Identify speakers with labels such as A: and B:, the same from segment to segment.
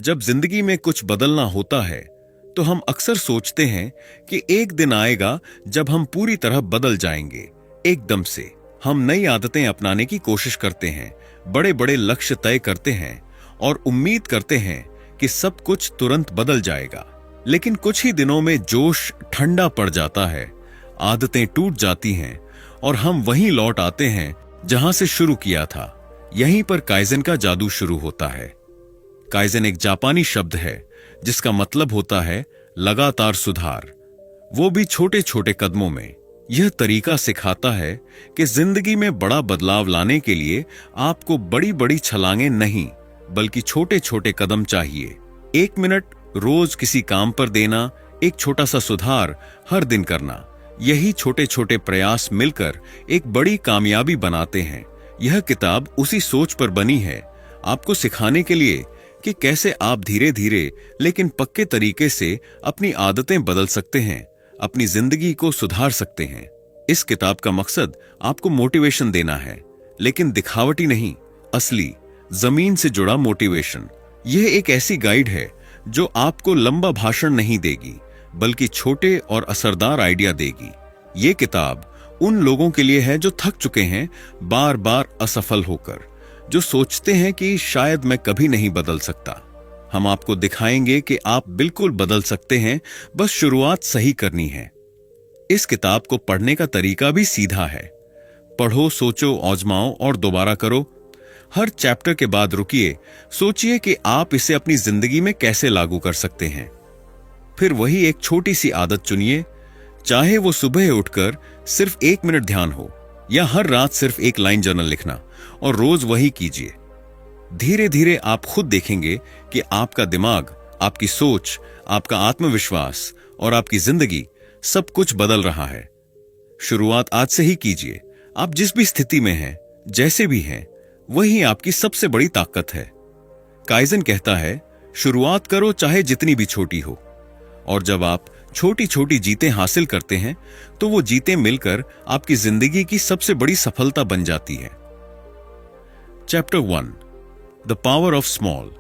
A: जब जिंदगी में कुछ बदलना होता है तो हम अक्सर सोचते हैं कि एक दिन आएगा जब हम पूरी तरह बदल जाएंगे। एकदम से हम नई आदतें अपनाने की कोशिश करते हैं, बड़े बड़े लक्ष्य तय करते हैं और उम्मीद करते हैं कि सब कुछ तुरंत बदल जाएगा। लेकिन कुछ ही दिनों में जोश ठंडा पड़ जाता है, आदतें टूट जाती हैं और हम वहीं लौट आते हैं जहां से शुरू किया था। यहीं पर काइज़ेन का जादू शुरू होता है। काइज़ेन एक जापानी शब्द है जिसका मतलब होता है लगातार सुधार, वो भी छोटे छोटे कदमों में। यह तरीका सिखाता है कि जिंदगी में बड़ा बदलाव लाने के लिए आपको बड़ी बड़ी छलांगे नहीं, बल्कि छोटे छोटे कदम चाहिए। 1 मिनट रोज किसी काम पर देना, एक छोटा सा सुधार हर दिन करना, यही छोटे छोटे प्रयास मिलकर एक बड़ी कामयाबी बनाते हैं। यह किताब उसी सोच पर बनी है, आपको सिखाने के लिए कि कैसे आप धीरे धीरे लेकिन पक्के तरीके से अपनी आदतें बदल सकते हैं, अपनी जिंदगी को सुधार सकते हैं। इस किताब का मकसद आपको मोटिवेशन देना है, लेकिन दिखावटी नहीं, असली जमीन से जुड़ा मोटिवेशन। यह एक ऐसी गाइड है जो आपको लंबा भाषण नहीं देगी, बल्कि छोटे और असरदार आइडिया देगी। ये किताब उन लोगों के लिए है जो थक चुके हैं बार बार असफल होकर, जो सोचते हैं कि शायद मैं कभी नहीं बदल सकता। हम आपको दिखाएंगे कि आप बिल्कुल बदल सकते हैं, बस शुरुआत सही करनी है। इस किताब को पढ़ने का तरीका भी सीधा है। पढ़ो, सोचो, आजमाओ और दोबारा करो। हर चैप्टर के बाद रुकिए, सोचिए कि आप इसे अपनी जिंदगी में कैसे लागू कर सकते हैं। फिर वही एक छोटी सी आदत चुनिए, चाहे वो सुबह उठकर सिर्फ 1 मिनट ध्यान हो या हर रात सिर्फ 1 लाइन जर्नल लिखना, और रोज वही कीजिए। धीरे धीरे आप खुद देखेंगे कि आपका दिमाग, आपकी सोच, आपका आत्मविश्वास और आपकी जिंदगी सब कुछ बदल रहा है। शुरुआत आज से ही कीजिए। आप जिस भी स्थिति में हैं, जैसे भी हैं, वही आपकी सबसे बड़ी ताकत है। काइज़ेन कहता है, शुरुआत करो चाहे जितनी भी छोटी हो, और जब आप छोटी छोटी जीतें हासिल करते हैं तो वो जीतें मिलकर आपकी जिंदगी की सबसे बड़ी सफलता बन जाती है। Chapter 1, the power of small.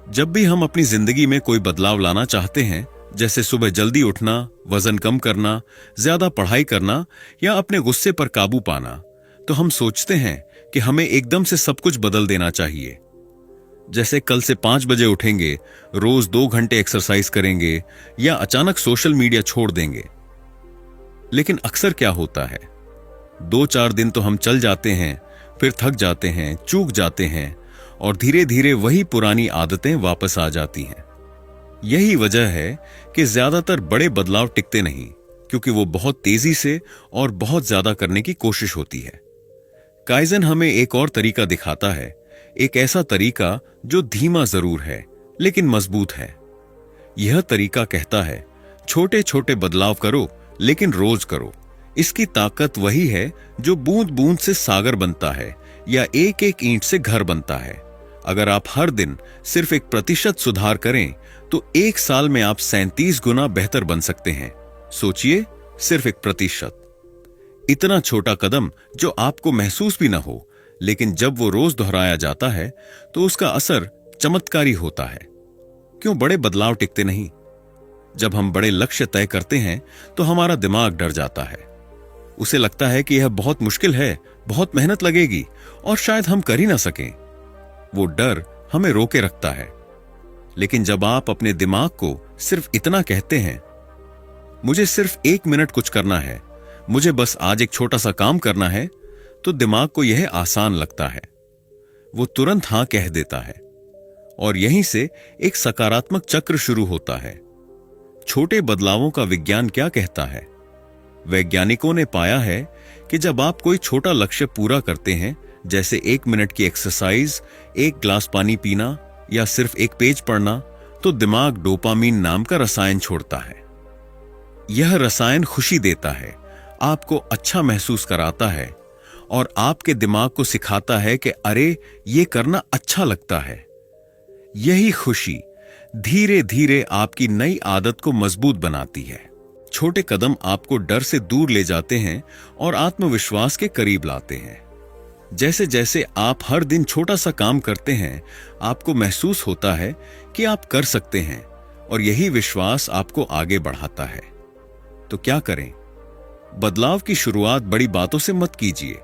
A: जब भी हम अपनी जिंदगी में कोई बदलाव लाना चाहते हैं, जैसे सुबह जल्दी उठना, वजन कम करना, ज्यादा पढ़ाई करना या अपने गुस्से पर काबू पाना, तो हम सोचते हैं कि हमें एकदम से सब कुछ बदल देना चाहिए। जैसे कल से 5 बजे उठेंगे, रोज 2 घंटे एक्सरसाइज करेंगे या अचानक सोशल मीडिया छोड़ देंगे। लेकिन अक्सर क्या होता है, 2-4 दिन तो हम चल जाते हैं, फिर थक जाते हैं, चूक जाते हैं और धीरे धीरे वही पुरानी आदतें वापस आ जाती हैं। यही वजह है कि ज्यादातर बड़े बदलाव टिकते नहीं, क्योंकि वो बहुत तेजी से और बहुत ज्यादा करने की कोशिश होती है। काइज़ेन हमें एक और तरीका दिखाता है, एक ऐसा तरीका जो धीमा जरूर है लेकिन मजबूत है। यह तरीका कहता है, छोटे छोटे बदलाव करो लेकिन रोज करो। इसकी ताकत वही है जो बूंद बूंद से सागर बनता है या एक एक ईंट से घर बनता है। अगर आप हर दिन सिर्फ 1% सुधार करें तो 1 साल में आप 37 गुना बेहतर बन सकते हैं। सोचिए, सिर्फ 1%। इतना छोटा कदम जो आपको महसूस भी ना हो, लेकिन जब वो रोज दोहराया जाता है तो उसका असर चमत्कारी होता है। क्यों बड़े बदलाव टिकते नहीं? जब हम बड़े लक्ष्य तय करते हैं तो हमारा दिमाग डर जाता है। उसे लगता है कि यह बहुत मुश्किल है, बहुत मेहनत लगेगी और शायद हम कर ही ना सकें। वो डर हमें रोके रखता है। लेकिन जब आप अपने दिमाग को सिर्फ इतना कहते हैं, मुझे सिर्फ 1 मिनट कुछ करना है, मुझे बस आज एक छोटा सा काम करना है, तो दिमाग को यह आसान लगता है। वो तुरंत हां कह देता है और यहीं से एक सकारात्मक चक्र शुरू होता है। छोटे बदलावों का विज्ञान क्या कहता है? वैज्ञानिकों ने पाया है कि जब आप कोई छोटा लक्ष्य पूरा करते हैं, जैसे 1 मिनट की एक्सरसाइज, 1 ग्लास पानी पीना या सिर्फ 1 पेज पढ़ना, तो दिमाग डोपामीन नाम का रसायन छोड़ता है। यह रसायन खुशी देता है, आपको अच्छा महसूस कराता है और आपके दिमाग को सिखाता है कि अरे, ये करना अच्छा लगता है। यही खुशी धीरे धीरे आपकी नई आदत को मजबूत बनाती है। छोटे कदम आपको डर से दूर ले जाते हैं और आत्मविश्वास के करीब लाते हैं। जैसे जैसे आप हर दिन छोटा सा काम करते हैं, आपको महसूस होता है कि आप कर सकते हैं, और यही विश्वास आपको आगे बढ़ाता है। तो क्या करें? बदलाव की शुरुआत बड़ी बातों से मत कीजिए।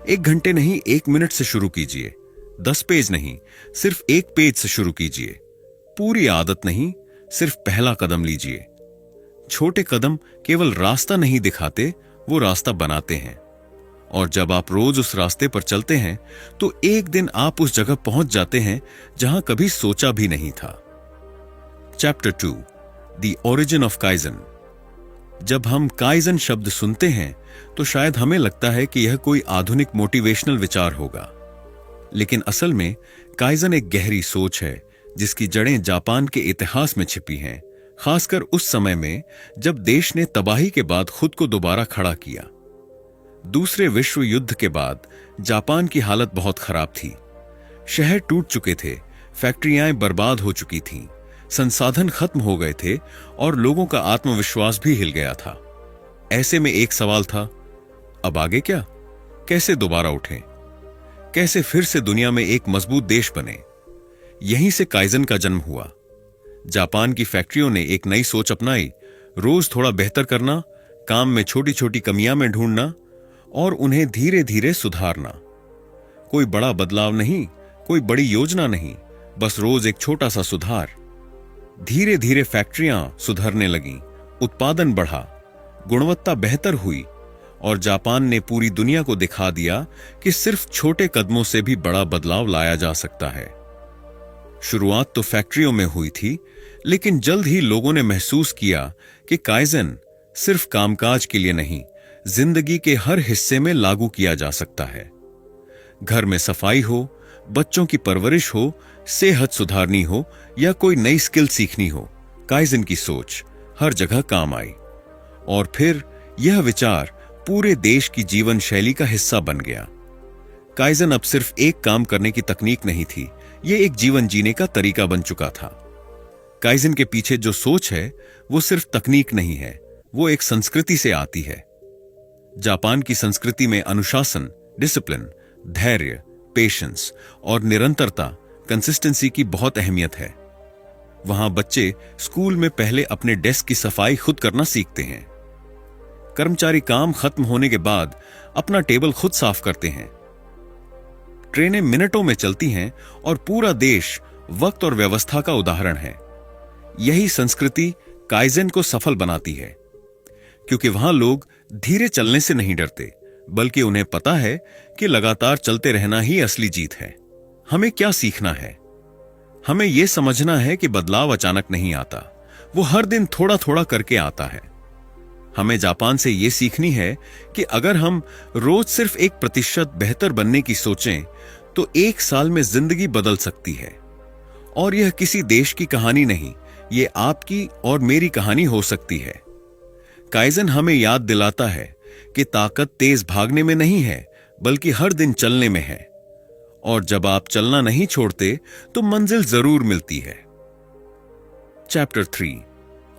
A: 1 घंटे नहीं, 1 मिनट से शुरू कीजिए। 10 पेज नहीं, सिर्फ 1 पेज से शुरू कीजिए। पूरी आदत नहीं, सिर्फ पहला कदम लीजिए। छोटे कदम केवल रास्ता नहीं दिखाते, वो रास्ता बनाते हैं। और जब आप रोज उस रास्ते पर चलते हैं, तो एक दिन आप उस जगह पहुंच जाते हैं जहां कभी सोचा भी नहीं था। Chapter 2, the origin of kaizen. जब हम काइजन शब्द सुनते हैं तो शायद हमें लगता है कि यह कोई आधुनिक मोटिवेशनल विचार होगा, लेकिन असल में काइजन एक गहरी सोच है जिसकी जड़ें जापान के इतिहास में छिपी हैं, खासकर उस समय में जब देश ने तबाही के बाद खुद को दोबारा खड़ा किया। दूसरे विश्व युद्ध के बाद जापान की हालत बहुत खराब थी। शहर टूट चुके थे, फैक्ट्रियां बर्बाद हो चुकी थीं, संसाधन खत्म हो गए थे और लोगों का आत्मविश्वास भी हिल गया था। ऐसे में एक सवाल था, अब आगे क्या? कैसे दोबारा उठें? कैसे फिर से दुनिया में एक मजबूत देश बने? यहीं से काइजन का जन्म हुआ। जापान की फैक्ट्रियों ने एक नई सोच अपनाई, रोज थोड़ा बेहतर करना, काम में छोटी छोटी कमियां में ढूंढना और उन्हें धीरे धीरे सुधारना। कोई बड़ा बदलाव नहीं, कोई बड़ी योजना नहीं, बस रोज एक छोटा सा सुधार। धीरे धीरे फैक्ट्रियां सुधरने लगीं, उत्पादन बढ़ा, गुणवत्ता बेहतर हुई और जापान ने पूरी दुनिया को दिखा दिया कि सिर्फ छोटे कदमों से भी बड़ा बदलाव लाया जा सकता है। शुरुआत तो फैक्ट्रियों में हुई थी, लेकिन जल्द ही लोगों ने महसूस किया कि काइजन सिर्फ कामकाज के लिए नहीं, जिंदगी के हर हिस्से में लागू किया जा सकता है। घर में सफाई हो, बच्चों की परवरिश हो, सेहत सुधारनी हो या कोई नई स्किल सीखनी हो, काइजन की सोच हर जगह काम आई। और फिर यह विचार पूरे देश की जीवन शैली का हिस्सा बन गया। काइजन अब सिर्फ एक काम करने की तकनीक नहीं थी, यह एक जीवन जीने का तरीका बन चुका था। काइजन के पीछे जो सोच है वो सिर्फ तकनीक नहीं है, वो एक संस्कृति से आती है। जापान की संस्कृति में अनुशासन, डिसिप्लिन, धैर्य, पेशेंस और निरंतरता, कंसिस्टेंसी की बहुत अहमियत है। वहां बच्चे स्कूल में पहले अपने डेस्क की सफाई खुद करना सीखते हैं। कर्मचारी काम खत्म होने के बाद अपना टेबल खुद साफ करते हैं। ट्रेनें मिनटों में चलती हैं और पूरा देश वक्त और व्यवस्था का उदाहरण है। यही संस्कृति काइजन को सफल बनाती है, क्योंकि वहां लोग धीरे चलने से नहीं डरते, बल्कि उन्हें पता है कि लगातार चलते रहना ही असली जीत है। हमें क्या सीखना है? हमें यह समझना है कि बदलाव अचानक नहीं आता, वो हर दिन थोड़ा थोड़ा करके आता है। हमें जापान से यह सीखनी है कि अगर हम रोज सिर्फ 1% बेहतर बनने की सोचें, तो 1 साल में जिंदगी बदल सकती है। और यह किसी देश की कहानी नहीं, यह आपकी और मेरी कहानी हो सकती है। काइजन हमें याद दिलाता है कि ताकत तेज भागने में नहीं है, बल्कि हर दिन चलने में है। और जब आप चलना नहीं छोड़ते, तो मंजिल जरूर मिलती है। Chapter 3,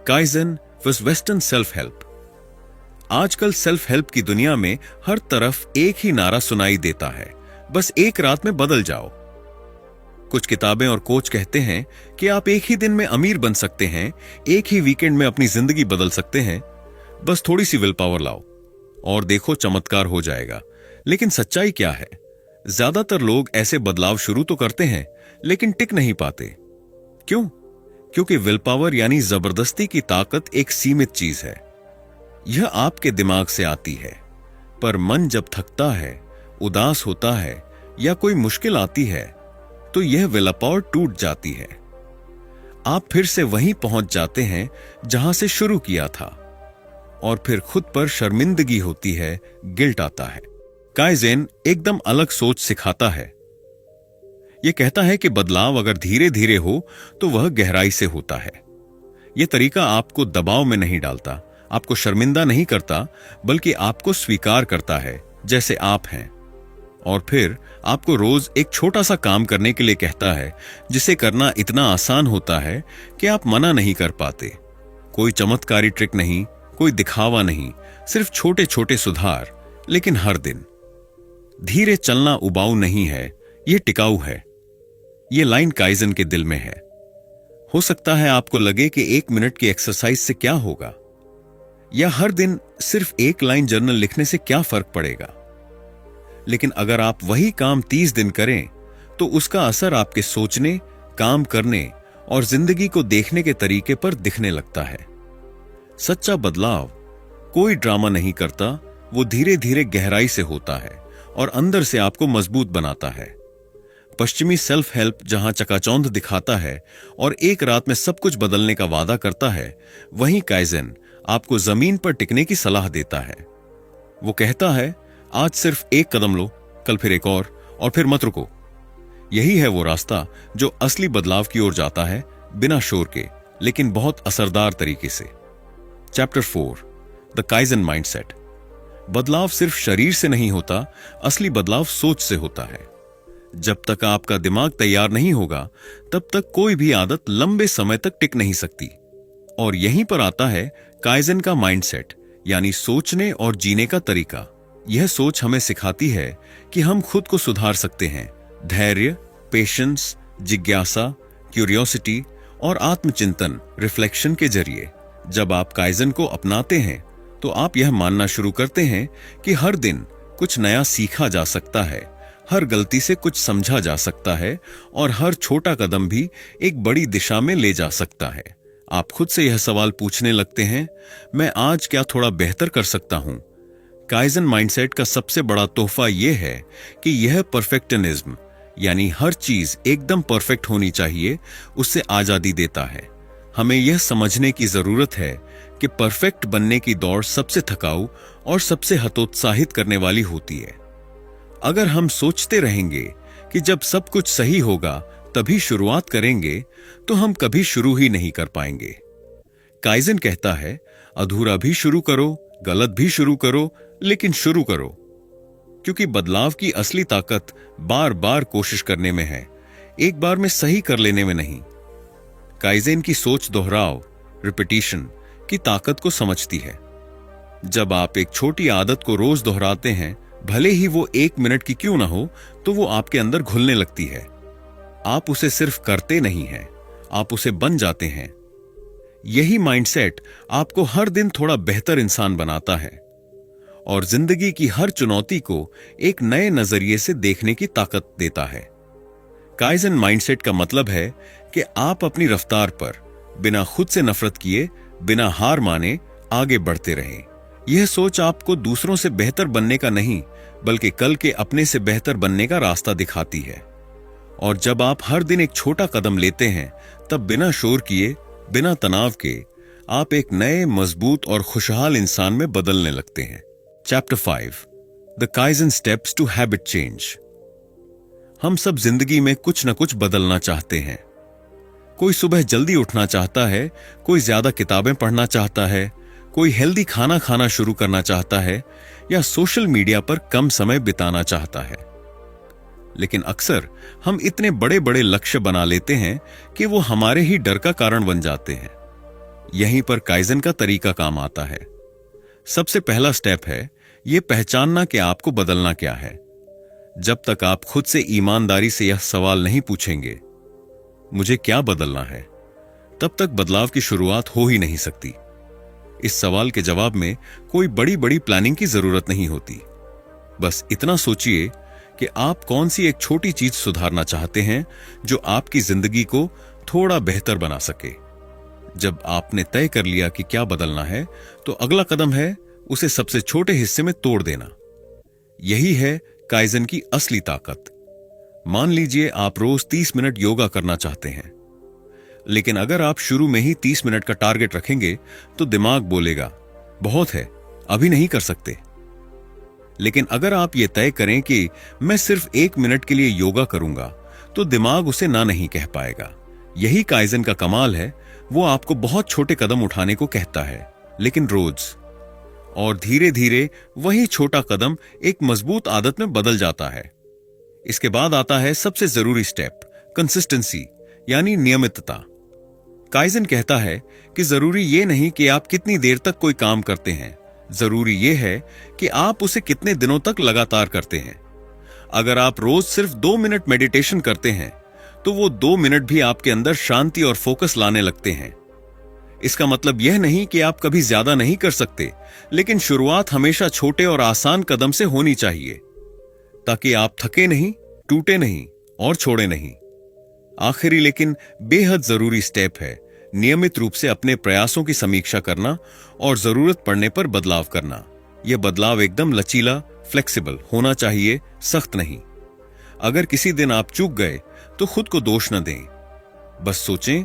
A: kaizen versus western self help. आजकल सेल्फ हेल्प की दुनिया में हर तरफ एक ही नारा सुनाई देता है, बस एक रात में बदल जाओ। कुछ किताबें और कोच कहते हैं कि आप एक ही दिन में अमीर बन सकते हैं, एक ही वीकेंड में अपनी जिंदगी बदल सकते हैं, बस थोड़ी सी विल पावर लाओ और देखो चमत्कार हो जाएगा। लेकिन सच्चाई क्या है? ज्यादातर लोग ऐसे बदलाव शुरू तो करते हैं, लेकिन टिक नहीं पाते। क्यों? क्योंकि विल पावर यानी जबरदस्ती की ताकत एक सीमित चीज है। यह आपके दिमाग से आती है, पर मन जब थकता है, उदास होता है या कोई मुश्किल आती है, तो यह विल पावर टूट जाती है। आप फिर से वहीं पहुंच जाते हैं जहां से शुरू किया था, और फिर खुद पर शर्मिंदगी होती है, गिल्ट आता है। काइजन एकदम अलग सोच सिखाता है। यह कहता है कि बदलाव अगर धीरे धीरे हो तो वह गहराई से होता है। यह तरीका आपको दबाव में नहीं डालता, आपको शर्मिंदा नहीं करता, बल्कि आपको स्वीकार करता है जैसे आप हैं। और फिर आपको रोज एक छोटा सा काम करने के लिए कहता है, जिसे करना इतना आसान होता है कि आप मना नहीं कर पाते। कोई चमत्कारी ट्रिक नहीं, कोई दिखावा नहीं, सिर्फ छोटे छोटे सुधार, लेकिन हर दिन। धीरे चलना उबाऊ नहीं है, यह टिकाऊ है। यह लाइन काइजन के दिल में है। हो सकता है आपको लगे कि 1 मिनट की एक्सरसाइज से क्या होगा, या हर दिन सिर्फ एक लाइन जर्नल लिखने से क्या फर्क पड़ेगा। लेकिन अगर आप वही काम 30 दिन करें तो उसका असर आपके सोचने, काम करने और जिंदगी को देखने के तरीके पर दिखने लगता है। सच्चा बदलाव कोई ड्रामा नहीं करता, वो धीरे धीरे गहराई से होता है और अंदर से आपको मजबूत बनाता है। पश्चिमी सेल्फ हेल्प जहां चकाचौंध दिखाता है और एक रात में सब कुछ बदलने का वादा करता है, वहीं काइजन आपको जमीन पर टिकने की सलाह देता है। वो कहता है, आज सिर्फ एक कदम लो, कल फिर एक और फिर मत रुको। यही है वो रास्ता जो असली बदलाव की ओर जाता है, बिना शोर के, लेकिन बहुत असरदार तरीके से। Chapter 4, the kaizen mindset. बदलाव सिर्फ शरीर से नहीं होता, असली बदलाव सोच से होता है। जब तक आपका दिमाग तैयार नहीं होगा, तब तक कोई भी आदत लंबे समय तक टिक नहीं सकती। और यहीं पर आता है काइजन का माइंडसेट, यानी सोचने और जीने का तरीका। यह सोच हमें सिखाती है कि हम खुद को सुधार सकते हैं। धैर्य, पेशेंस, जिज्ञासा, क्यूरियोसिटी और आत्मचिंतन, रिफ्लेक्शन के जरिए। जब आप काइजन को अपनाते हैं तो आप यह मानना शुरू करते हैं कि हर दिन कुछ नया सीखा जा सकता है, हर गलती से कुछ समझा जा सकता है और हर छोटा कदम भी एक बड़ी दिशा में ले जा सकता है। आप खुद से यह सवाल पूछने लगते हैं, मैं आज क्या थोड़ा बेहतर कर सकता हूं? काइजन माइंडसेट का सबसे बड़ा तोहफा यह है कि यह परफेक्शनिज्म, यानी हर चीज एकदम परफेक्ट होनी चाहिए, उससे आजादी देता है। हमें यह समझने की जरूरत है कि परफेक्ट बनने की दौड़ सबसे थकाऊ और सबसे हतोत्साहित करने वाली होती है। अगर हम सोचते रहेंगे कि जब सब कुछ सही होगा तभी शुरुआत करेंगे, तो हम कभी शुरू ही नहीं कर पाएंगे। काइजन कहता है, अधूरा भी शुरू करो, गलत भी शुरू करो, लेकिन शुरू करो। क्योंकि बदलाव की असली ताकत बार बार कोशिश करने में है, एक बार में सही कर लेने में नहीं। काइजन की सोच दोहराव, रिपीटिशन की ताकत को समझती है। जब आप एक छोटी आदत को रोज दोहराते हैं, भले ही वो 1 मिनट की क्यों ना हो, तो वो आपके अंदर घुलने लगती है। आप उसे सिर्फ करते नहीं हैं, आप उसे बन जाते हैं। यही माइंडसेट आपको हर दिन थोड़ा बेहतर इंसान बनाता है और जिंदगी की हर चुनौती को एक नए नजरिए से देखने की ताकत देता है। काइजन माइंडसेट का मतलब है कि आप अपनी रफ्तार पर, बिना खुद से नफरत किए, बिना हार माने, आगे बढ़ते रहें। यह सोच आपको दूसरों से बेहतर बनने का नहीं, बल्कि कल के अपने से बेहतर बनने का रास्ता दिखाती है। और जब आप हर दिन एक छोटा कदम लेते हैं, तब बिना शोर किए, बिना तनाव के, आप एक नए, मजबूत और खुशहाल इंसान में बदलने लगते हैं। Chapter 5, the kaizen steps to habit change. हम सब जिंदगी में कुछ न कुछ बदलना चाहते हैं। कोई सुबह जल्दी उठना चाहता है, कोई ज्यादा किताबें पढ़ना चाहता है, कोई हेल्दी खाना खाना शुरू करना चाहता है, या सोशल मीडिया पर कम समय बिताना चाहता है। लेकिन अक्सर हम इतने बड़े बड़े लक्ष्य बना लेते हैं कि वो हमारे ही डर का कारण बन जाते हैं। यहीं पर काइजन का तरीका काम आता है। सबसे पहला स्टेप है यह पहचानना कि आपको बदलना क्या है। जब तक आप खुद से ईमानदारी से यह सवाल नहीं पूछेंगे, मुझे क्या बदलना है, तब तक बदलाव की शुरुआत हो ही नहीं सकती। इस सवाल के जवाब में कोई बड़ी बड़ी प्लानिंग की जरूरत नहीं होती। बस इतना सोचिए कि आप कौन सी एक छोटी चीज सुधारना चाहते हैं जो आपकी जिंदगी को थोड़ा बेहतर बना सके। जब आपने तय कर लिया कि क्या बदलना है, तो अगला कदम है उसे सबसे छोटे हिस्से में तोड़ देना। यही है काइजन की असली ताकत। मान लीजिए आप रोज 30 मिनट योगा करना चाहते हैं, लेकिन अगर आप शुरू में ही 30 मिनट का टारगेट रखेंगे तो दिमाग बोलेगा, बहुत है, अभी नहीं कर सकते। लेकिन अगर आप ये तय करें कि मैं सिर्फ 1 मिनट के लिए योगा करूंगा, तो दिमाग उसे ना नहीं कह पाएगा। यही काइजन का कमाल है, वो आपको बहुत छोटे कदम उठाने को कहता है, लेकिन रोज। और धीरे धीरे वही छोटा कदम एक मजबूत आदत में बदल जाता है। इसके बाद आता है सबसे जरूरी स्टेप, कंसिस्टेंसी, यानी नियमितता। काइजन कहता है कि जरूरी ये नहीं कि आप कितनी देर तक कोई काम करते हैं, जरूरी ये है कि आप उसे कितने दिनों तक लगातार करते हैं। अगर आप रोज सिर्फ 2 मिनट मेडिटेशन करते हैं तो वो 2 मिनट भी आपके अंदर शांति और फोकस लाने लगते हैं। इसका मतलब यह नहीं कि आप कभी ज्यादा नहीं कर सकते, लेकिन शुरुआत हमेशा छोटे और आसान कदम से होनी चाहिए, ताकि आप थके नहीं, टूटे नहीं और छोड़े नहीं। आखिरी लेकिन बेहद जरूरी स्टेप है नियमित रूप से अपने प्रयासों की समीक्षा करना और जरूरत पड़ने पर बदलाव करना। यह बदलाव एकदम लचीला, फ्लेक्सिबल होना चाहिए, सख्त नहीं। अगर किसी दिन आप चूक गए तो खुद को दोष न दें, बस सोचें,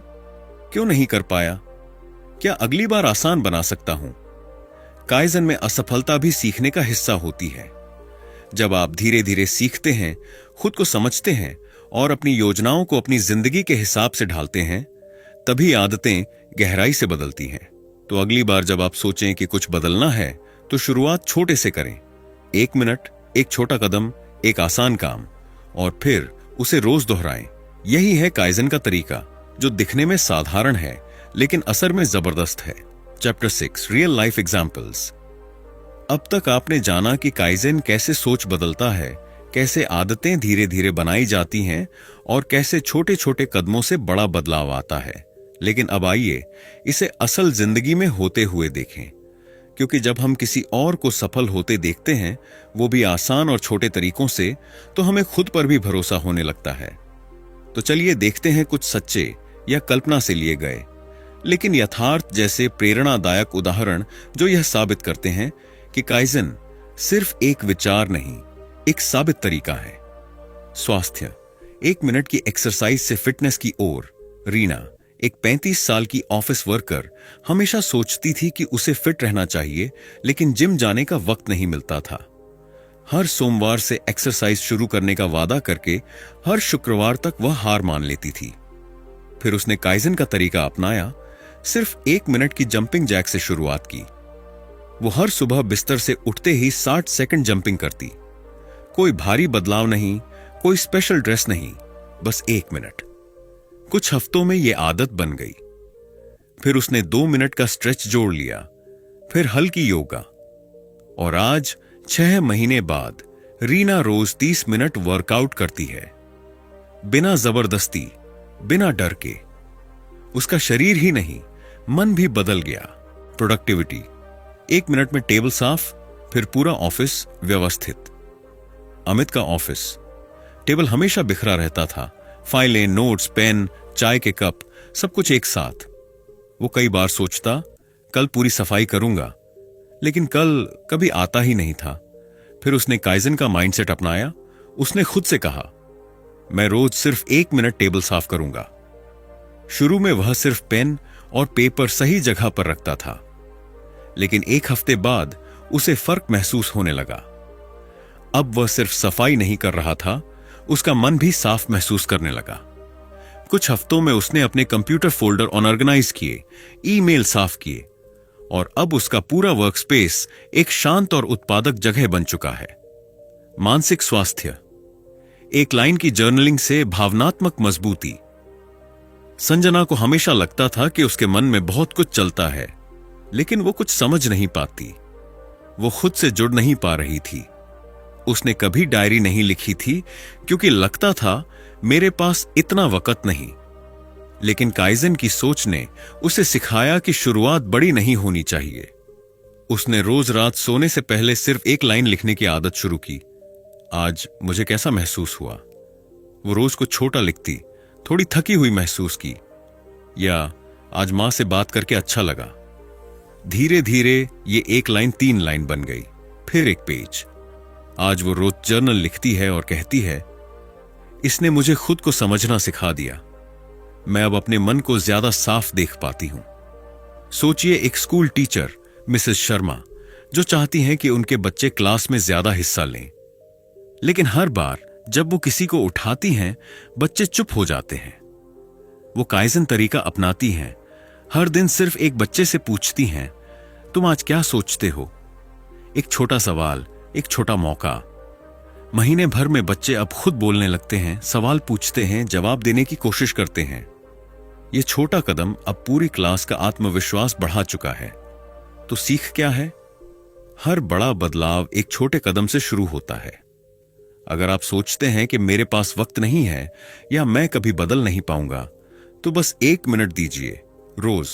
A: क्यों नहीं कर पाया? क्या अगली बार आसान बना सकता हूं? काइजन में असफलता भी सीखने का हिस्सा होती है। जब आप धीरे धीरे सीखते हैं, खुद को समझते हैं और अपनी योजनाओं को अपनी जिंदगी के हिसाब से ढालते हैं, तभी आदतें गहराई से बदलती हैं। तो अगली बार जब आप सोचें कि कुछ बदलना है तो शुरुआत छोटे से करें। 1 मिनट, एक छोटा कदम, एक आसान काम, और फिर उसे रोज दोहराएं। यही है काइजन का तरीका, जो दिखने में साधारण है लेकिन असर में जबरदस्त है। Chapter 6, real life examples. अब तक आपने जाना कि काइजन कैसे सोच बदलता है, कैसे आदतें धीरे धीरे बनाई जाती हैं और कैसे छोटे छोटे कदमों से बड़ा बदलाव आता है। लेकिन अब आइए इसे असल जिंदगी में होते हुए देखें, क्योंकि जब हम किसी और को सफल होते देखते हैं, वो भी आसान और छोटे तरीकों से, तो हमें खुद पर भी भरोसा होने लगता है। तो चलिए देखते हैं कुछ सच्चे या कल्पना से लिए गए लेकिन यथार्थ जैसे प्रेरणादायक उदाहरण जो यह साबित करते हैं कि काइजन सिर्फ एक विचार नहीं, एक साबित तरीका है। स्वास्थ्य, 1 मिनट की एक्सरसाइज से फिटनेस की ओर। रीना, एक 35 साल की ऑफिस वर्कर, हमेशा सोचती थी कि उसे फिट रहना चाहिए, लेकिन जिम जाने का वक्त नहीं मिलता था। हर सोमवार से एक्सरसाइज शुरू करने का वादा करके हर शुक्रवार तक वह हार मान लेती थी। फिर उसने काइजन का तरीका अपनाया। सिर्फ 1 मिनट की जंपिंग जैक से शुरुआत की। वो हर सुबह बिस्तर से उठते ही 60 सेकंड जंपिंग करती। कोई भारी बदलाव नहीं, कोई स्पेशल ड्रेस नहीं, बस 1 मिनट। कुछ हफ्तों में यह आदत बन गई। फिर उसने 2 मिनट का स्ट्रेच जोड़ लिया, फिर हल्की योगा, और आज 6 महीने बाद रीना रोज 30 मिनट वर्कआउट करती है, बिना जबरदस्ती, बिना डर के। उसका शरीर ही नहीं, मन भी बदल गया। प्रोडक्टिविटी, 1 मिनट में टेबल साफ, फिर पूरा ऑफिस व्यवस्थित। अमित का ऑफिस, टेबल हमेशा बिखरा रहता था, फाइलें, नोट्स, पेन, चाय के कप, सब कुछ एक साथ। वो कई बार सोचता, कल पूरी सफाई करूंगा, लेकिन कल कभी आता ही नहीं था। फिर उसने काइजन का माइंडसेट अपनाया। उसने खुद से कहा, मैं रोज सिर्फ 1 मिनट टेबल साफ करूंगा। शुरू में वह सिर्फ पेन और पेपर सही जगह पर रखता था, लेकिन 1 हफ्ते बाद उसे फर्क महसूस होने लगा। अब वह सिर्फ सफाई नहीं कर रहा था, उसका मन भी साफ महसूस करने लगा। कुछ हफ्तों में उसने अपने कंप्यूटर फोल्डर ऑर्गेनाइज किए, ईमेल साफ किए, और अब उसका पूरा वर्कस्पेस एक शांत और उत्पादक जगह बन चुका है। मानसिक स्वास्थ्य, 1 लाइन की जर्नलिंग से भावनात्मक मजबूती। संजना को हमेशा लगता था कि उसके मन में बहुत कुछ चलता है, लेकिन वो कुछ समझ नहीं पाती। वो खुद से जुड़ नहीं पा रही थी। उसने कभी डायरी नहीं लिखी थी, क्योंकि लगता था मेरे पास इतना वक्त नहीं। लेकिन काइजन की सोच ने उसे सिखाया कि शुरुआत बड़ी नहीं होनी चाहिए। उसने रोज रात सोने से पहले सिर्फ 1 लाइन लिखने की आदत शुरू की। आज मुझे कैसा महसूस हुआ? वो रोज को छोटा लिखती, थोड़ी थकी हुई महसूस की, या आज मां से बात करके अच्छा लगा। धीरे धीरे ये 1 लाइन 3 लाइन बन गई, फिर 1 पेज। आज वो रोज जर्नल लिखती है और कहती है, इसने मुझे खुद को समझना सिखा दिया। मैं अब अपने मन को ज्यादा साफ देख पाती हूं। सोचिए, एक स्कूल टीचर मिसेस शर्मा, जो चाहती हैं कि उनके बच्चे क्लास में ज्यादा हिस्सा लें, लेकिन हर बार जब वो किसी को उठाती हैं, बच्चे चुप हो जाते हैं। वो काइजन तरीका अपनाती हैं। हर दिन सिर्फ एक बच्चे से पूछती हैं, तुम आज क्या सोचते हो? एक छोटा सवाल, एक छोटा मौका। महीने भर में बच्चे अब खुद बोलने लगते हैं, सवाल पूछते हैं, जवाब देने की कोशिश करते हैं। यह छोटा कदम अब पूरी क्लास का आत्मविश्वास बढ़ा चुका है। तो सीख क्या है? हर बड़ा बदलाव एक छोटे कदम से शुरू होता है। अगर आप सोचते हैं कि मेरे पास वक्त नहीं है या मैं कभी बदल नहीं पाऊंगा, तो बस 1 मिनट दीजिए रोज।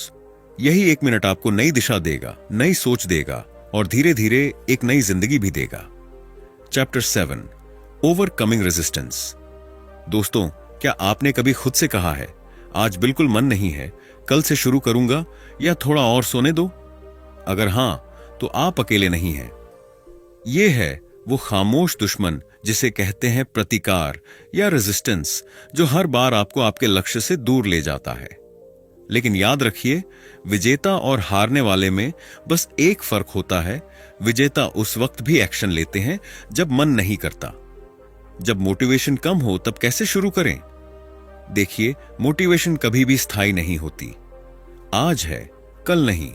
A: यही 1 मिनट आपको नई दिशा देगा, नई सोच देगा और धीरे धीरे एक नई जिंदगी भी देगा। Chapter 7, overcoming resistance. दोस्तों, क्या आपने कभी खुद से कहा है, आज बिल्कुल मन नहीं है, कल से शुरू करूंगा या थोड़ा और सोने दो? अगर हां, तो आप अकेले नहीं हैं। यह है वो खामोश दुश्मन जिसे कहते हैं प्रतिकार या रेजिस्टेंस, जो हर बार आपको आपके लक्ष्य से दूर ले जाता है। लेकिन याद रखिए, विजेता और हारने वाले में बस एक फर्क होता है। विजेता उस वक्त भी एक्शन लेते हैं जब मन नहीं करता। जब मोटिवेशन कम हो तब कैसे शुरू करें? देखिए, मोटिवेशन कभी भी स्थायी नहीं होती। आज है, कल नहीं।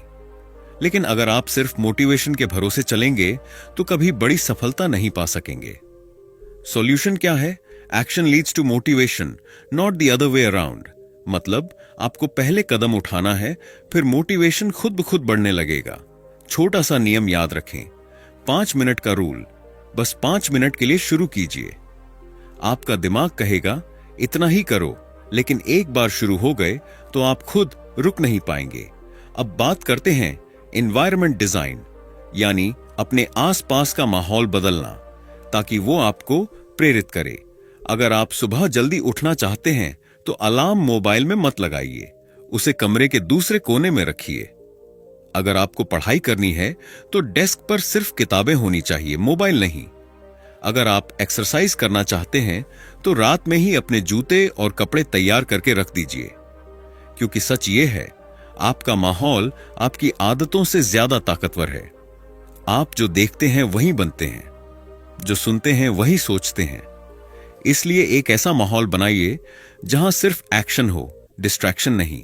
A: लेकिन अगर आप सिर्फ मोटिवेशन के भरोसे चलेंगे तो कभी बड़ी सफलता नहीं पा सकेंगे। सॉल्यूशन क्या है? Action leads to motivation, not the other way around. मतलब आपको पहले कदम उठाना है, फिर मोटिवेशन खुद ब खुद बढ़ने लगेगा। छोटा सा नियम याद रखें, 5 मिनट का रूल। बस 5 मिनट के लिए शुरू कीजिए। आपका दिमाग कहेगा इतना ही करो, लेकिन एक बार शुरू हो गए तो आप खुद रुक नहीं पाएंगे। अब बात करते हैं एनवायरनमेंट डिजाइन, यानी अपने आसपास का माहौल बदलना, ताकि वो आपको प्रेरित करे। अगर आप सुबह जल्दी उठना चाहते हैं तो अलार्म मोबाइल में मत लगाइए, उसे कमरे के दूसरे कोने में रखिए। अगर आपको पढ़ाई करनी है तो डेस्क पर सिर्फ किताबें होनी चाहिए, मोबाइल नहीं। अगर आप एक्सरसाइज करना चाहते हैं तो रात में ही अपने जूते और कपड़े तैयार करके रख दीजिए, क्योंकि सच ये है, आपका माहौल आपकी आदतों से ज्यादा ताकतवर है। आप जो देखते हैं वही बनते हैं, जो सुनते हैं वही सोचते हैं। इसलिए एक ऐसा माहौल बनाइए जहां सिर्फ एक्शन हो, डिस्ट्रैक्शन नहीं।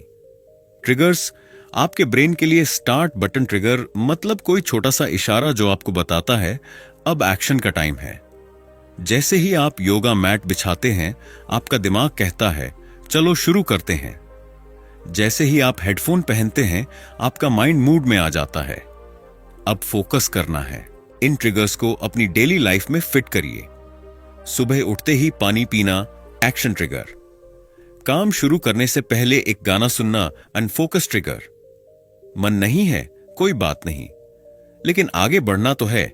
A: ट्रिगर्स, आपके ब्रेन के लिए स्टार्ट बटन ट्रिगर मतलब कोई छोटा सा इशारा जो आपको बताता है अब एक्शन का टाइम है। जैसे ही आप योगा मैट बिछाते हैं, आपका दिमाग कहता है चलो शुरू करते हैं। जैसे ही आप हेडफोन पहनते हैं, आपका माइंड मूड में आ जाता है, अब फोकस करना है। इन ट्रिगर्स को अपनी डेली लाइफ में फिट करिए। सुबह उठते ही पानी पीना, एक्शन ट्रिगर। काम शुरू करने से पहले एक गाना सुनना, अनफोकस ट्रिगर। मन नहीं है, कोई बात नहीं, लेकिन आगे बढ़ना तो है।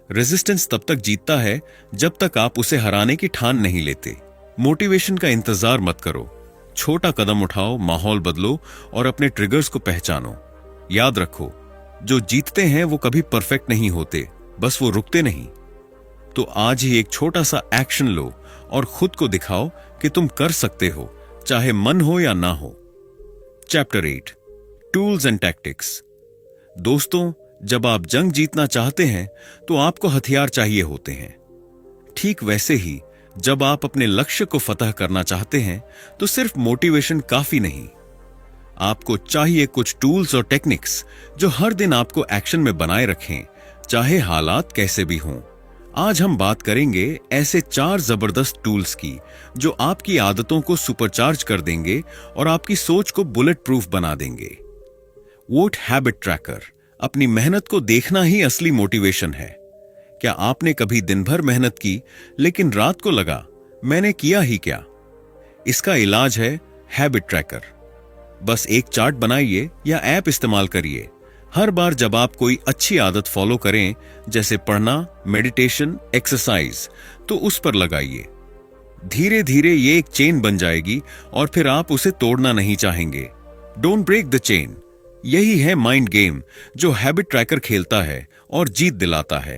A: रेजिस्टेंस तब तक जीतता है जब तक आप उसे हराने की ठान नहीं लेते। मोटिवेशन का इंतजार मत करो, छोटा कदम उठाओ, माहौल बदलो और अपने ट्रिगर्स को पहचानो। याद रखो, जो जीतते हैं वो कभी परफेक्ट नहीं होते, बस वो रुकते नहीं। तो आज ही एक छोटा सा एक्शन लो और खुद को दिखाओ कि तुम कर सकते हो, चाहे मन हो या ना हो। Chapter 8, tools and tactics. दोस्तों, जब आप जंग जीतना चाहते हैं तो आपको हथियार चाहिए होते हैं। ठीक वैसे ही जब आप अपने लक्ष्य को फतह करना चाहते हैं तो सिर्फ मोटिवेशन काफी नहीं। आपको चाहिए कुछ टूल्स और टेक्निक्स जो हर दिन आपको एक्शन में बनाए रखें, चाहे हालात कैसे भी हों। आज हम बात करेंगे ऐसे 4 जबरदस्त टूल्स की जो आपकी आदतों को सुपरचार्ज कर देंगे और आपकी सोच को बुलेट प्रूफ बना देंगे। Vote habit tracker. अपनी मेहनत को देखना ही असली मोटिवेशन है। क्या आपने कभी दिन भर मेहनत की लेकिन रात को लगा मैंने किया ही क्या? इसका इलाज है हैबिट ट्रैकर। बस एक चार्ट बनाइए या ऐप इस्तेमाल करिए। हर बार जब आप कोई अच्छी आदत फॉलो करें, जैसे पढ़ना, मेडिटेशन, एक्सरसाइज, तो उस पर लगाइए। धीरे धीरे ये एक चेन बन जाएगी और फिर आप उसे तोड़ना नहीं चाहेंगे। Don't break the chain. यही है माइंड गेम जो हैबिट ट्रैकर खेलता है और जीत दिलाता है।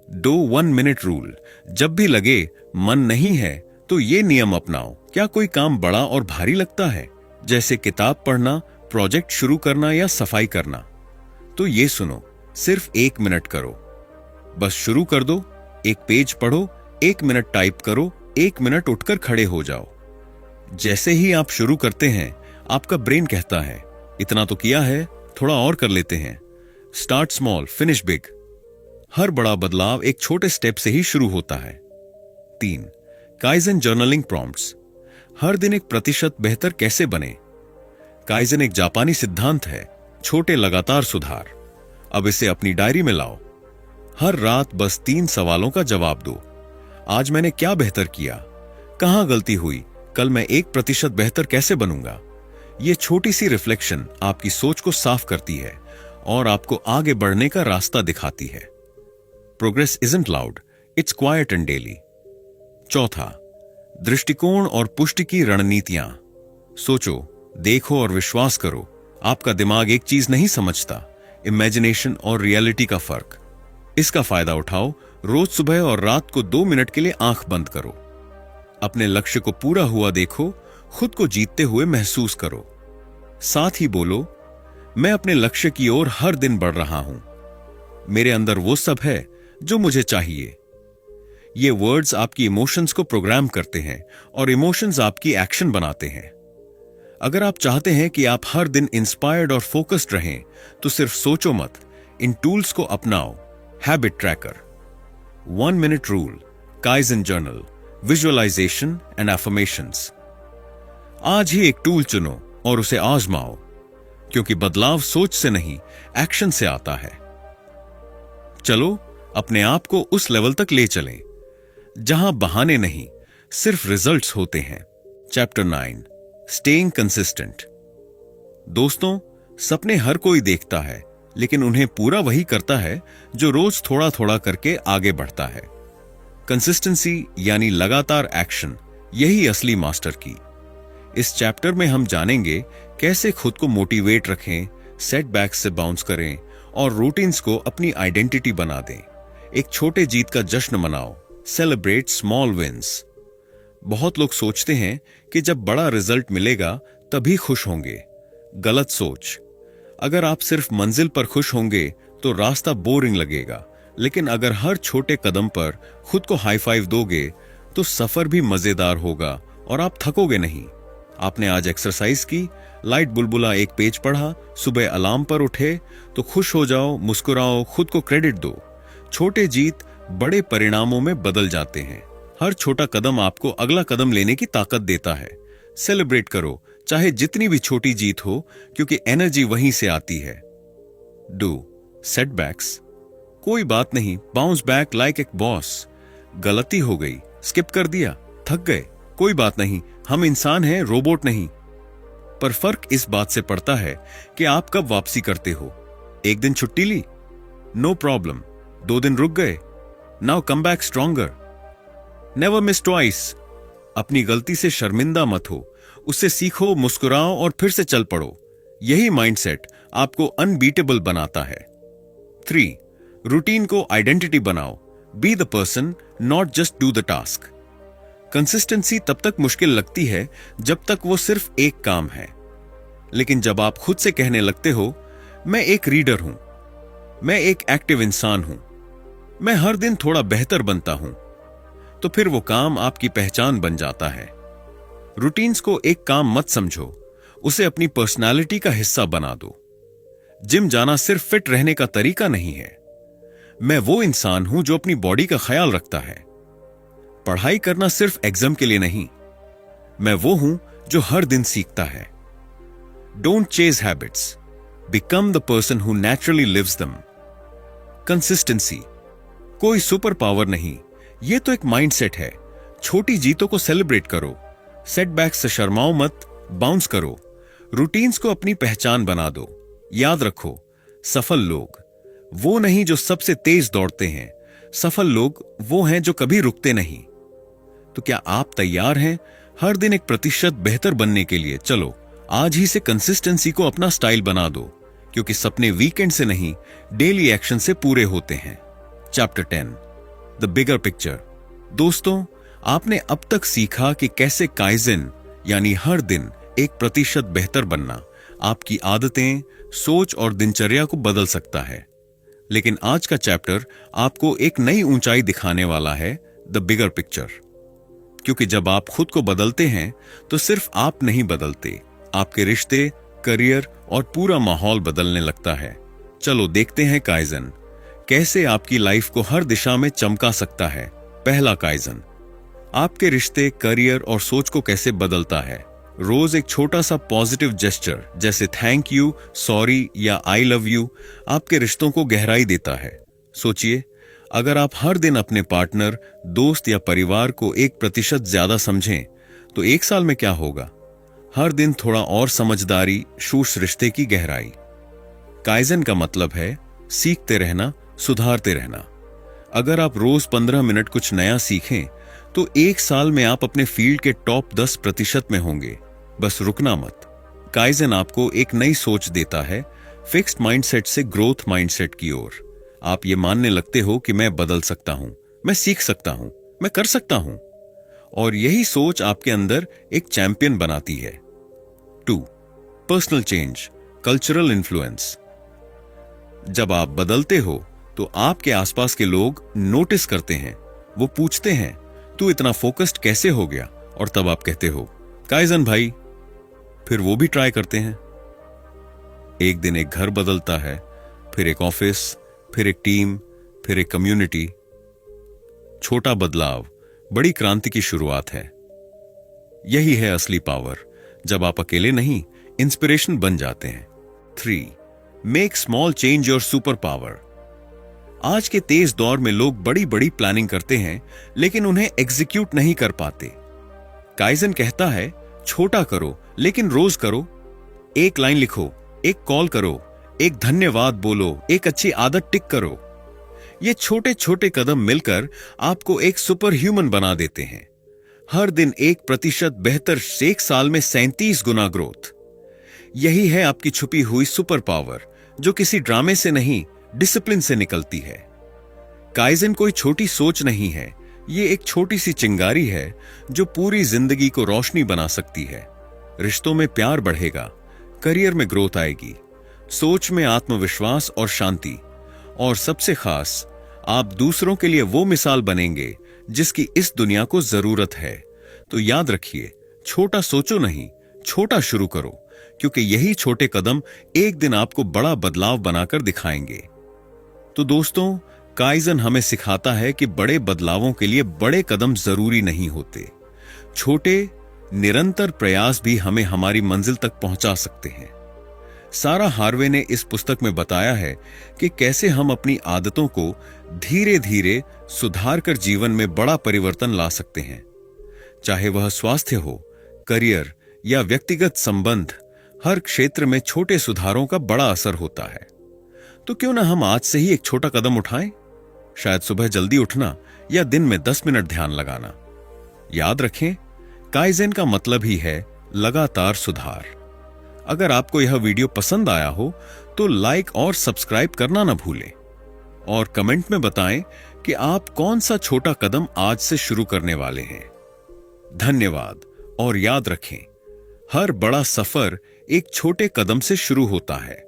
A: Do 1 minute rule. जब भी लगे मन नहीं है तो ये नियम अपनाओ। क्या कोई काम बड़ा और भारी लगता है, जैसे किताब पढ़ना, प्रोजेक्ट शुरू करना या सफाई करना, तो ये सुनो, सिर्फ 1 मिनट करो। बस शुरू कर दो। 1 पेज पढ़ो, 1 मिनट टाइप करो, 1 मिनट उठकर खड़े हो जाओ। जैसे ही आप शुरू करते हैं, आपका ब्रेन कहता है इतना तो किया है, थोड़ा और कर लेते हैं। Start small, finish big. हर बड़ा बदलाव एक छोटे स्टेप से ही शुरू होता है। 3, काइजन जर्नलिंग प्रॉम्प्ट्स। हर दिन 1% बेहतर कैसे बने? काइजन एक जापानी सिद्धांत है, छोटे लगातार सुधार। अब इसे अपनी डायरी में लाओ। हर रात बस 3 सवालों का जवाब दो। आज मैंने क्या बेहतर किया, कहां गलती हुई, कल मैं 1% बेहतर कैसे बनूंगा। यह छोटी सी रिफ्लेक्शन आपकी सोच को साफ करती है और आपको आगे बढ़ने का रास्ता दिखाती है। Progress isn't loud, it's quiet and daily. चौथा, दृष्टिकोण और पुष्टि की रणनीतियां। सोचो, देखो और विश्वास करो, आपका दिमाग एक चीज नहीं समझता, इमेजिनेशन और रियलिटी का फर्क। इसका फायदा उठाओ। रोज सुबह और रात को 2 मिनट के लिए आंख बंद करो। अपने लक्ष्य को पूरा हुआ देखो, खुद को जीतते हुए महसूस करो। साथ ही बोलो, मैं अपने लक्ष्य की ओर हर दिन बढ़ रहा हूं। मेरे अंदर वो सब है जो मुझे चाहिए। ये वर्ड्स आपकी इमोशंस को प्रोग्राम करते हैं और इमोशंस आपकी एक्शन बनाते हैं। अगर आप चाहते हैं कि आप हर दिन इंस्पायर्ड और फोकस्ड रहें, तो सिर्फ सोचो मत, इन टूल्स को अपनाओ। Habit tracker, 1 minute rule, kaizen journal, visualisation and affirmations. आज ही एक टूल चुनो और उसे आजमाओ, क्योंकि बदलाव सोच से नहीं, एक्शन से आता है। चलो अपने आप को उस लेवल तक ले चलें जहां बहाने नहीं, सिर्फ रिजल्ट्स होते हैं। Chapter 9, staying consistent. दोस्तों, सपने हर कोई देखता है, लेकिन उन्हें पूरा वही करता है जो रोज थोड़ा थोड़ा करके आगे बढ़ता है। कंसिस्टेंसी यानी लगातार एक्शन, यही असली मास्टर की। इस चैप्टर में हम जानेंगे कैसे खुद को मोटिवेट रखें, सेटबैक्स से बाउंस करें और रूटीन्स को अपनी आइडेंटिटी बना दें। एक छोटे जीत का जश्न मनाओ, सेलिब्रेट स्मॉल विंस। बहुत लोग सोचते हैं कि जब बड़ा रिजल्ट मिलेगा तभी खुश होंगे। गलत सोच। अगर आप सिर्फ मंजिल पर खुश होंगे तो रास्ता बोरिंग लगेगा, लेकिन अगर हर छोटे कदम पर खुद को हाई फाइव दोगे तो सफर भी मजेदार होगा और आप थकोगे नहीं। आपने आज एक्सरसाइज की, लाइट बुलबुला एक पेज पढ़ा, सुबह अलार्म पर उठे, तो खुश हो जाओ, मुस्कुराओ, खुद को क्रेडिट दो। छोटे जीत बड़े परिणामों में बदल जाते हैं। हर छोटा कदम आपको अगला कदम लेने की ताकत देता है। सेलिब्रेट करो, चाहे जितनी भी छोटी जीत हो, क्योंकि एनर्जी वहीं से आती है। डू सेटबैक्स, कोई बात नहीं, बाउंस बैक लाइक एक बॉस। गलती हो गई, स्किप कर दिया, थक गए, कोई बात नहीं, हम इंसान हैं, रोबोट नहीं। पर फर्क इस बात से पड़ता है कि आप कब वापसी करते हो। एक दिन छुट्टी ली, नो प्रॉब्लम। 2 दिन रुक गए, now come back stronger. Never miss twice. अपनी गलती से शर्मिंदा मत हो, उससे सीखो, मुस्कुराओ और फिर से चल पड़ो। यही माइंडसेट आपको अनबीटेबल बनाता है। 3, रूटीन को आइडेंटिटी बनाओ। Be the person, not just do the task. Consistency तब तक मुश्किल लगती है जब तक वो सिर्फ एक काम है, लेकिन जब आप खुद से कहने लगते हो, मैं एक रीडर हूं, मैं एक एक्टिव इंसान हूं, मैं हर दिन थोड़ा बेहतर बनता हूं, तो फिर वो काम आपकी पहचान बन जाता है। रूटीन्स को एक काम मत समझो, उसे अपनी पर्सनालिटी का हिस्सा बना दो। जिम जाना सिर्फ फिट रहने का तरीका नहीं है। मैं वो इंसान हूं जो अपनी बॉडी का ख्याल रखता है। पढ़ाई करना सिर्फ एग्जाम के लिए नहीं, मैं वो हूं जो हर दिन सीखता है। Don't chase habits, become the person who naturally lives them. Consistency कोई सुपर पावर नहीं, ये तो एक माइंडसेट है। छोटी जीतों को सेलिब्रेट करो, सेटबैक्स से शर्माओ मत, बाउंस करो। रूटीन्स को अपनी पहचान बना दो। याद रखो, सफल लोग वो नहीं जो सबसे तेज दौड़ते हैं, सफल लोग वो हैं जो कभी रुकते नहीं। तो क्या आप तैयार हैं हर दिन 1% बेहतर बनने के लिए? चलो आज ही से कंसिस्टेंसी को अपना स्टाइल बना दो, क्योंकि सपने वीकेंड से नहीं, डेली एक्शन से पूरे होते हैं। Chapter 10, the bigger picture. दोस्तों, आपने अब तक सीखा कि कैसे काइजन यानी हर दिन 1% बेहतर बनना आपकी आदतें, सोच और दिनचर्या को बदल सकता है। लेकिन आज का चैप्टर आपको एक नई ऊंचाई दिखाने वाला है, द बिगर पिक्चर। क्योंकि जब आप खुद को बदलते हैं तो सिर्फ आप नहीं बदलते, आपके रिश्ते, करियर और पूरा माहौल बदलने लगता है। चलो देखते हैं काइजन कैसे आपकी लाइफ को हर दिशा में चमका सकता है। पहला काइजन आपके रिश्ते, करियर और सोच को कैसे बदलता है। रोज एक छोटा सा पॉजिटिव जेस्चर जैसे थैंक यू, सॉरी या आई लव यू आपके रिश्तों को गहराई देता है। सोचिए, अगर आप हर दिन अपने पार्टनर, दोस्त या परिवार को 1% ज्यादा समझें, तो 1 साल में क्या होगा? हर दिन थोड़ा और समझदारी, उस रिश्ते की गहराई। काइजन का मतलब है सीखते रहना, सुधारते रहना। अगर आप रोज 15 मिनट कुछ नया सीखें, तो 1 साल में आप अपने फील्ड के टॉप 10% में होंगे। बस रुकना मत। काइजन आपको एक नई सोच देता है, फिक्स्ड माइंडसेट से ग्रोथ माइंडसेट की ओर। आप ये मानने लगते हो कि मैं बदल सकता हूं, मैं सीख सकता हूं, मैं कर सकता हूं। और यही सोच आपके अंदर एक चैंपियन बनाती है। 2. Personal change, cultural influence. जब आप बदलते हो तो आपके आसपास के लोग नोटिस करते हैं। वो पूछते हैं, तू इतना फोकस्ड कैसे हो गया? और तब आप कहते हो, काइजन भाई। फिर वो भी ट्राई करते हैं। एक दिन एक घर बदलता है, फिर एक ऑफिस, फिर एक टीम, फिर एक कम्युनिटी। छोटा बदलाव बड़ी क्रांति की शुरुआत है। यही है असली पावर, जब आप अकेले नहीं, इंस्पिरेशन बन जाते हैं। 3. Make small change your super power. आज के तेज दौर में लोग बड़ी बड़ी प्लानिंग करते हैं, लेकिन उन्हें एग्जीक्यूट नहीं कर पाते। काइजन कहता है, छोटा करो लेकिन रोज करो। एक लाइन लिखो, एक कॉल करो, एक धन्यवाद बोलो, एक अच्छी आदत टिक करो। ये छोटे छोटे कदम मिलकर आपको एक सुपर ह्यूमन बना देते हैं। हर दिन 1% बेहतर, 1 साल में 37 गुना ग्रोथ। यही है आपकी छुपी हुई सुपर पावर, जो किसी ड्रामे से नहीं, डिसिप्लिन से निकलती है। काइजन कोई छोटी सोच नहीं है, ये एक छोटी सी चिंगारी है जो पूरी जिंदगी को रोशनी बना सकती है। रिश्तों में प्यार बढ़ेगा, करियर में ग्रोथ आएगी, सोच में आत्मविश्वास और शांति, और सबसे खास, आप दूसरों के लिए वो मिसाल बनेंगे जिसकी इस दुनिया को जरूरत है। तो याद रखिए, छोटा सोचो नहीं, छोटा शुरू करो, क्योंकि यही छोटे कदम एक दिन आपको बड़ा बदलाव बनाकर दिखाएंगे। तो दोस्तों, काइजन हमें सिखाता है कि बड़े बदलावों के लिए बड़े कदम जरूरी नहीं होते। छोटे निरंतर प्रयास भी हमें हमारी मंजिल तक पहुंचा सकते हैं। सारा हार्वे ने इस पुस्तक में बताया है कि कैसे हम अपनी आदतों को धीरे धीरे सुधार कर जीवन में बड़ा परिवर्तन ला सकते हैं। चाहे वह स्वास्थ्य हो, करियर या व्यक्तिगत संबंध, हर क्षेत्र में छोटे सुधारों का बड़ा असर होता है। तो क्यों ना हम आज से ही एक छोटा कदम उठाएं? शायद सुबह जल्दी उठना या दिन में 10 मिनट ध्यान लगाना। याद रखें, काइजन का मतलब ही है लगातार सुधार। अगर आपको यह वीडियो पसंद आया हो तो लाइक और सब्सक्राइब करना ना भूलें, और कमेंट में बताएं कि आप कौन सा छोटा कदम आज से शुरू करने वाले हैं। धन्यवाद, और याद रखें, हर बड़ा सफर एक छोटे कदम से शुरू होता है।